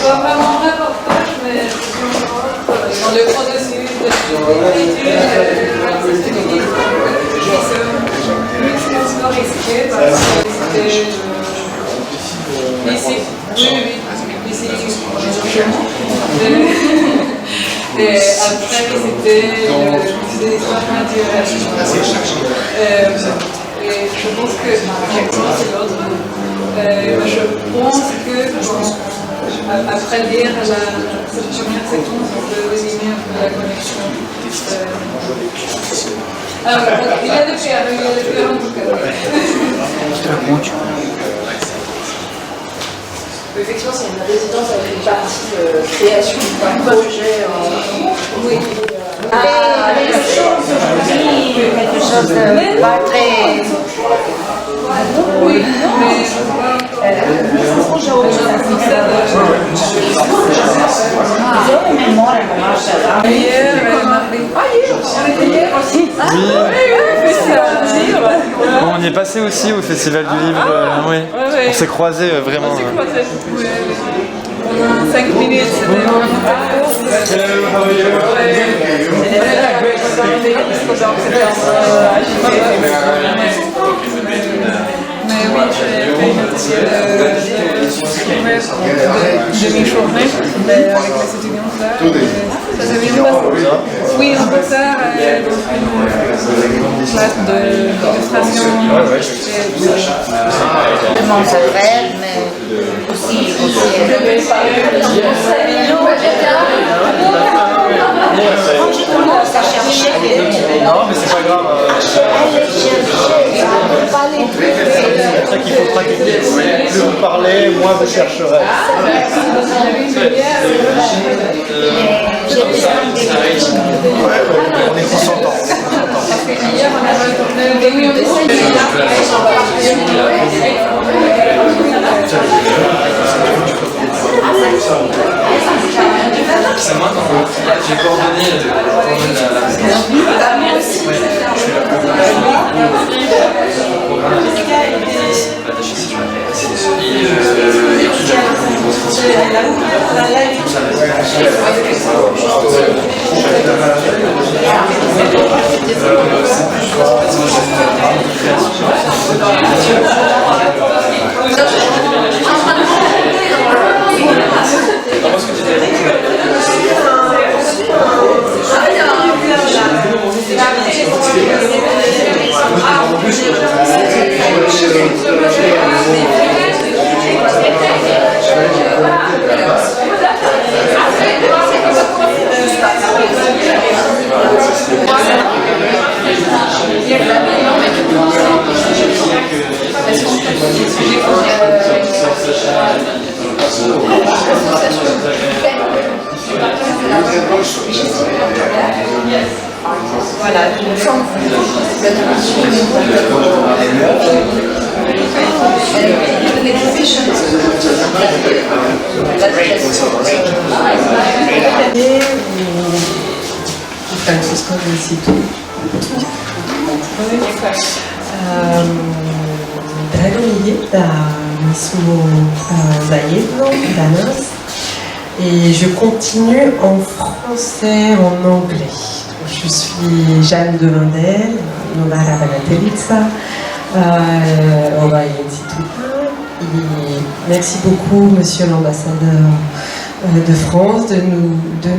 pas vraiment un reportage, mais je suis encore dans le processus d'écriture c'est encore risqué parce que c'était ici, ici, et après c'était des histoires naturelles. Et je pense que chaque fois c'est l'autre. Je pense que après lire cette première séquence, on peut deviner un peu la connexion. Alors, il y a des pierres en tout cas. Effectivement, c'est une résidence avec une partie création d'un projet. Oui. Avec quelque chose de pas très... Oui, mais On y est passé aussi au Festival du Livre, oui. On s'est croisés vraiment. on a 5 minutes. Mais oui, j'ai fait une demi-journée avec les étudiants là. Ça s'est bien passé. Oui, un peu tard, dans une classe d'illustration. Vraiment ça fait, mais aussi... Non, mais c'est pas grave. C'est ça qu'il faut pratiquer. Plus vous parlez, moins vous chercherez. On est consentant. Hier, on a retourné le début de c'est moi quand j'ai coordonné Voilà, Francisco del Sito. Drago mi je da mi smo zajedno danas et je continue en français, en anglais. Je suis Jeanne de Wendel, Novara Banatelitsa, merci beaucoup, monsieur l'ambassadeur de France, de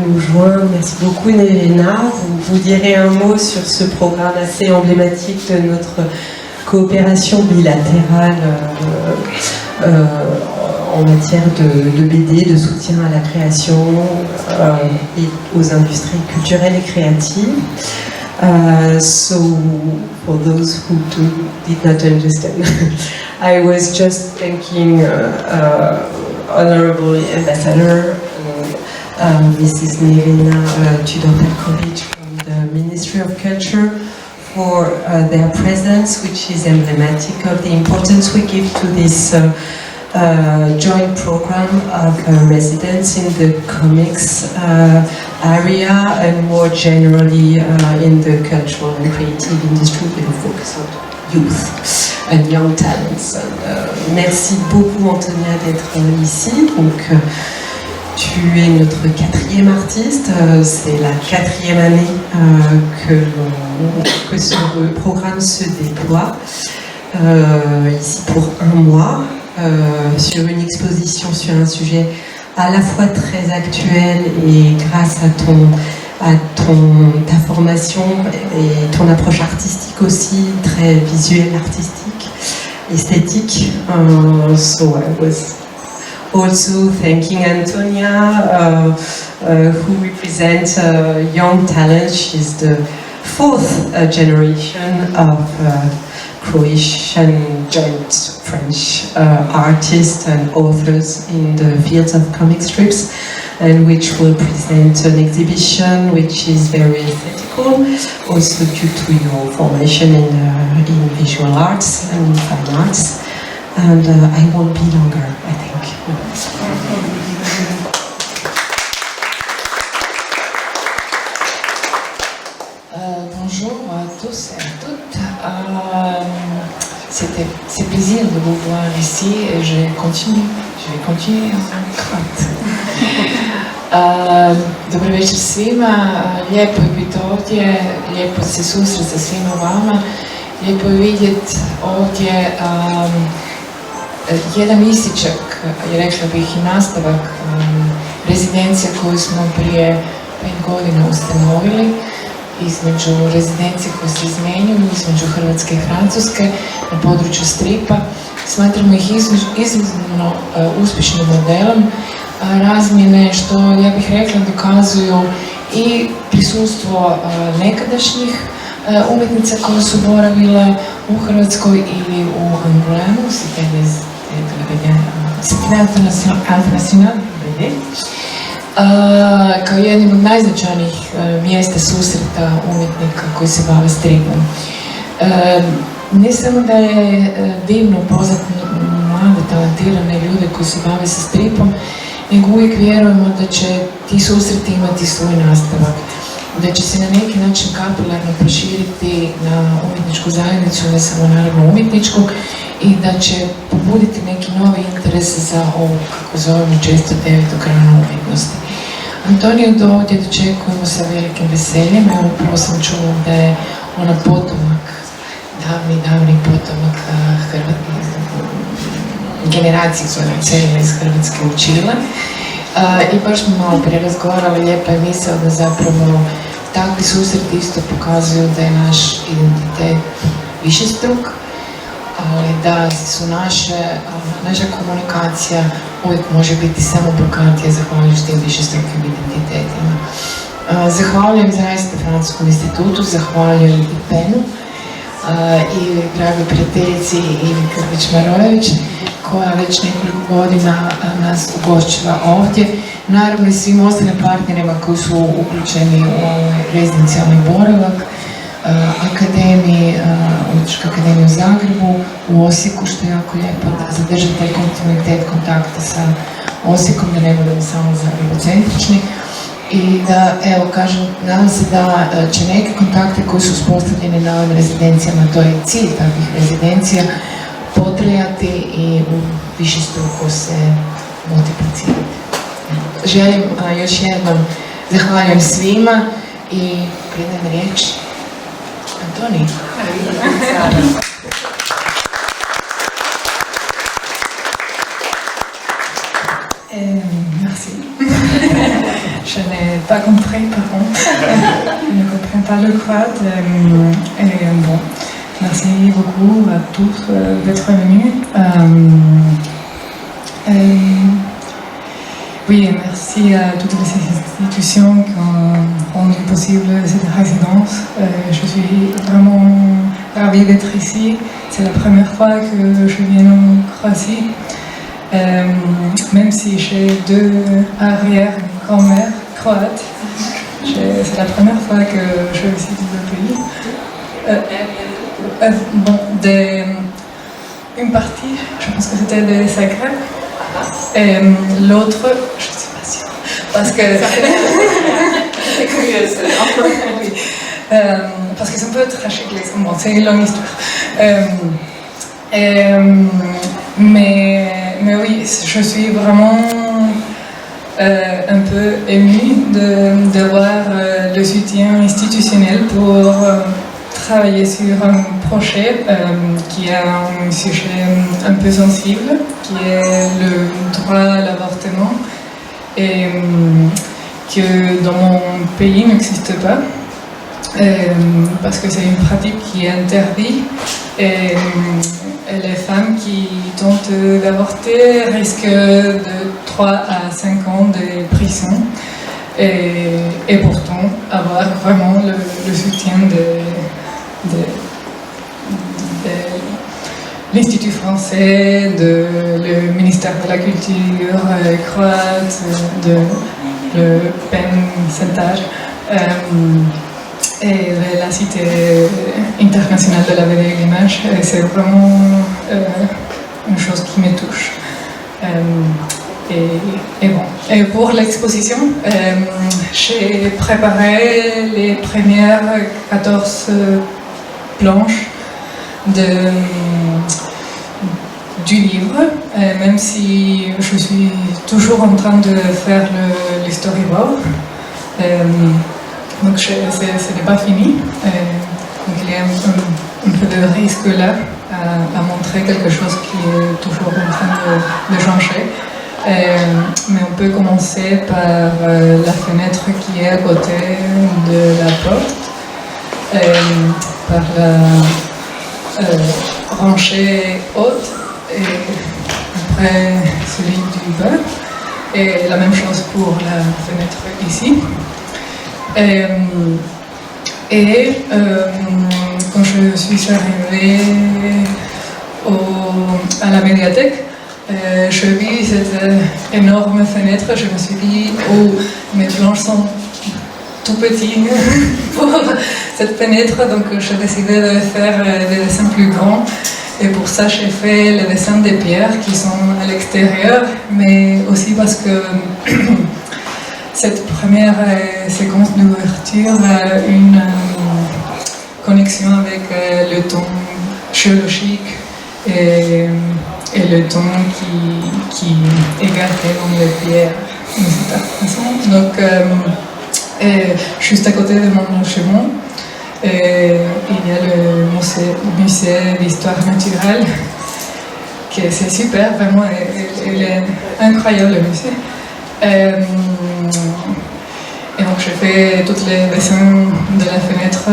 nous joindre. Merci beaucoup, Nelena. Vous direz un mot sur ce programme assez emblématique de notre coopération bilatérale en matière de BD, de soutien à la création et aux industries culturelles et créatives. So, for those who did not understand, I was just thanking Honorable Ambassador Mrs. Nevena Tudor-Pelkovic from the Ministry of Culture for their presence, which is emblematic of the importance we give to this joint program of residents in the comics area and more generally in the cultural and creative industry with a focus on youth and young talents. Merci beaucoup Antonia d'être ici. Donc, tu es notre 4e artiste. C'est la 4e année que ce programme se déploie. Ici pour 1 mois, sur une exposition sur un sujet à la fois très actuel et grâce à ta formation et ton approche artistique aussi, très visuelle, artistique, esthétique. So I was also thanking Antonia, who represents young talent. She's the 4th generation of Croatian joint French artists and authors in the fields of comic strips, and which will present an exhibition which is very aesthetical, also due to your formation in visual arts and in fine arts. And I won't be longer, I think. Bonjour à tous et à toutes. C'est plaisir de vous voir ici et je vais continuer en Hrvat. Dobar večer svima, lijepo je biti ovdje, lijepo se susret sa svima vama, lijepo je vidjeti ovdje jedan ističak, rekla bih i nastavak rezidencija koju smo prije 5 godina ustanovili, između rezidencije koje se izmenjuju, između Hrvatske i Francuske na području stripa. Smatramo ih izuzetno uspješnim modelom razmjene, što ja bih rekla dokazuju i prisustvo nekadašnjih umjetnica koje su boravile u Hrvatskoj ili u Angulemu, kao jednim od najznačajnijih mjesta susreta umjetnika koji se bave stripom. Ne samo da je divno upoznati mlade, talentirane ljude koji se bave sa stripom, nego uvijek vjerujemo da će ti susreti imati svoj nastavak, da će se na neki način kapilarno proširiti na umjetničku zajednicu, ne samo naravno umjetničku, i da će pobuditi neki novi interes za ovu, kako zovemo često, 9. granu umjetnosti. Antoniju do ovdje dočekujemo sa velikim veseljem. Evo, upravo sam čula da je ona potomak, davni potomak generacije koja je odselila iz Hrvatske u Čile. I baš smo malo prije razgovarali, lijepa je misao da zapravo takvi susreti isto pokazuju da je naš identitet višestruk, ali da su naša komunikacija uvijek može biti samo bogatija zahvaljujući tim višestrukim identitetima. Zahvaljujem zaista Francuskom institutu, zahvaljujem i PEN-u i dragoj prijateljici Ivi Krvić-Marojević, koja već nekoliko godina nas ugošćava ovdje. Naravno i svim ostalim partnerima koji su uključeni u ovaj rezidencijalni boravak, Akademiji, Umjetničkoj akademiji u Zagrebu, u Osijeku, što je jako lijepo da zadržati taj kontinuitet kontakta sa Osijekom, da ne budemo samo zagrebocentrični. I da, evo kažem, nadam se da će neke kontakte koji su uspostavljeni na ovim rezidencijama, to je cilj takvih rezidencija, potrajati i u višestruko se multiplicirati. Želim još jednom zahvaljujem svima i predajem riječ Antoniji. Merci. Je n'ai pas compris, par contre. Je ne comprends pas le croate. Bon, merci beaucoup à tous d'être venus. Oui, et merci à toutes les institutions qui ont rendu possible cette résidence. Je suis vraiment ravie d'être ici. C'est la première fois que je viens en Croatie. Même si j'ai 2 arrière-grand-mères croates, c'est la première fois que je visite le pays. Bon, une partie, je pense que c'était de Zagreb, et l'autre, je ne suis pas sûre, parce que c'est curieux, oui. Parce que c'est un peu tragique, bon, c'est une longue histoire. Mais oui, je suis vraiment émue de voir le soutien institutionnel pour travailler sur un projet qui a un sujet un peu sensible, qui est le droit à l'avortement, et que dans mon pays n'existe pas, parce que c'est une pratique qui est interdite, et les femmes qui tentent d'avorter risquent de 3 à 5 ans de prison, et pourtant avoir vraiment le soutien de l'Institut français, le ministère de la Culture croate, de le PEN Centre, et la Cité internationale de la BD et l'image. C'est vraiment une chose qui me touche. Et pour l'exposition, j'ai préparé les premières 14 planches du livre, même si je suis toujours en train de faire le storyboard. Donc ce n'est pas fini. Donc il y a un peu de risque là à montrer quelque chose qui est toujours en train de changer. Mais on peut commencer par la fenêtre qui est à côté de la porte, par la rangée haute, et après celui du bas, et la même chose pour la fenêtre ici. Quand je suis arrivée à la médiathèque, je vis cette énorme fenêtre. Je me suis dit, oh, mes planches sont tout petites pour cette fenêtre, donc j'ai décidé de faire des dessins plus grands. Et pour ça, j'ai fait les dessins des pierres qui sont à l'extérieur, mais aussi parce que cette première séquence d'ouverture a une connexion avec le ton géologique et le ton qui est gardé dans les pierres d'une certaine façon. Donc, juste à côté de mon logement, il y a le musée d'histoire naturelle, qui c'est super, vraiment, il est incroyable le musée. Et donc j'ai fait tous les dessins de la fenêtre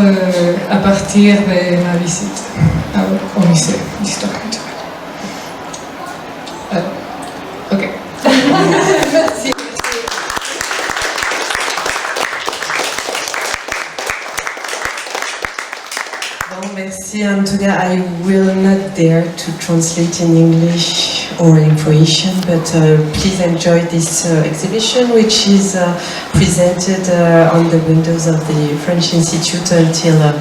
à partir de ma visite au musée d'histoire naturelle. Ok. Merci. Merci Antonia. I will not dare to translate in English or in Croatian, but please enjoy this exhibition, which is presented on the windows of the French Institute until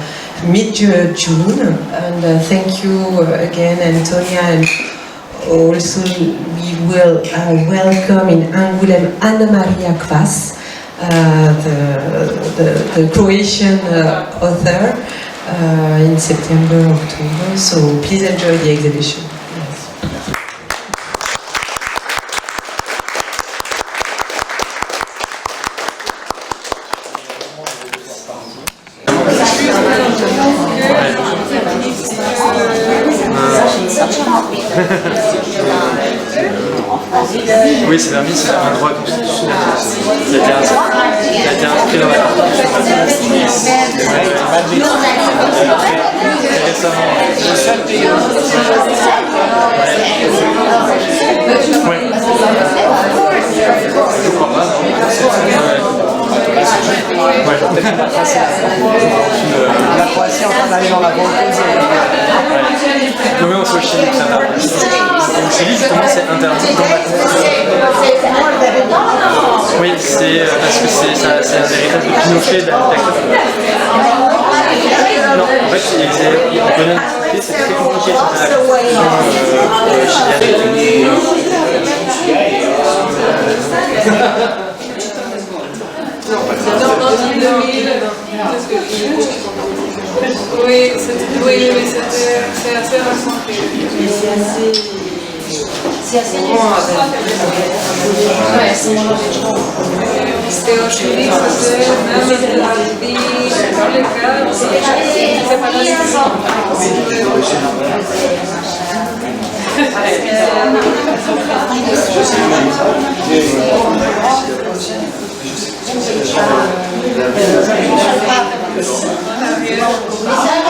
mid-June. And thank you again, Antonia. And also we will welcome in Angoulême Anna-Maria Kvas, the Croatian author. In September, October, so please enjoy the exhibition. Oui, c'est permis, c'est un droit constitutionnel. Il a été inscrit dans la Constitution. Je crois pas, La Croatie est en train d'aller dans la bonne non mais on se chine, ça va. Au Chili, justement, c'est interdit dans la... Oui, c'est parce que c'est un véritable Pinochet de la dictature. Non, en fait, on peut l'identité, c'est très compliqué sur la constitution chilienne. Oui, c'est assez récent. C'était aujourd'hui, c'était même la vie, dans les cas, c'est pas la